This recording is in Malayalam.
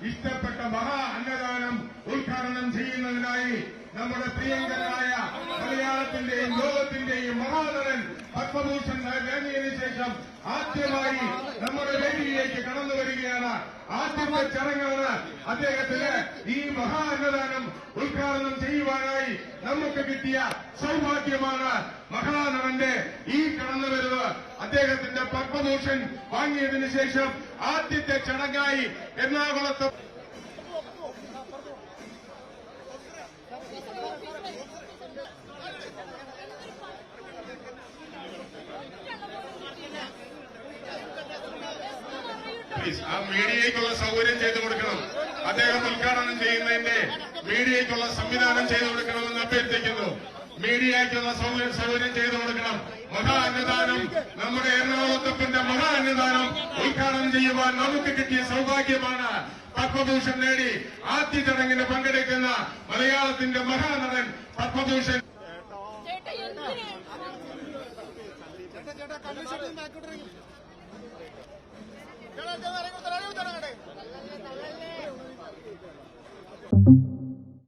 ഇഷ്ടപ്പെട്ട മഹാ അന്നദാനം ഉദ്ഘാടനം ചെയ്യുന്നതിനായി നമ്മുടെ പ്രിയങ്കരനായ മലയാളത്തിന്റെയും ലോകത്തിന്റെയും മഹാനടൻ പത്മഭൂഷൺ നേടിയതിനു ശേഷം ആദ്യമായി നമ്മുടെ വേദിയിലേക്ക് കടന്നു വരികയാണ്. ആദ്യത്തെ ചടങ്ങാണ് അദ്ദേഹത്തിന് ഈ മഹാ അന്നദാനം ഉദ്ഘാടനം ചെയ്യുവാനായി നമുക്ക് കിട്ടിയ സൗഭാഗ്യമാണ്. മഹാനടന്റെ ഈ കടന്നുവരവ് അദ്ദേഹത്തിന്റെ പത്മഭൂഷൺ വാങ്ങിയതിനു ശേഷം ആദ്യത്തെ ചടങ്ങായി എറണാകുളത്ത് ആ മീഡിയയ്ക്കുള്ള സൗകര്യം ചെയ്തു കൊടുക്കണം. അദ്ദേഹം ഉദ്ഘാടനം ചെയ്യുന്നതിന്റെ മീഡിയയ്ക്കുള്ള സംവിധാനം ചെയ്തു കൊടുക്കണമെന്ന് അഭ്യർത്ഥിക്കുന്നു. മീഡിയയ്ക്കുള്ള സൗകര്യം ചെയ്തു കൊടുക്കണം. മഹാ അന്നദാനം, നമ്മുടെ എറണാകുളത്തപ്പന്റെ മഹാ അന്നദാനം ഉദ്ഘാടനം ചെയ്യുവാൻ നമുക്ക് കിട്ടിയ സൗഭാഗ്യമാണ്. പത്മഭൂഷൺ നേടി ആദ്യ ചടങ്ങിന് പങ്കെടുക്കുന്ന മലയാളത്തിന്റെ മഹാനടൻ പത്മഭൂഷൺ. Thank you.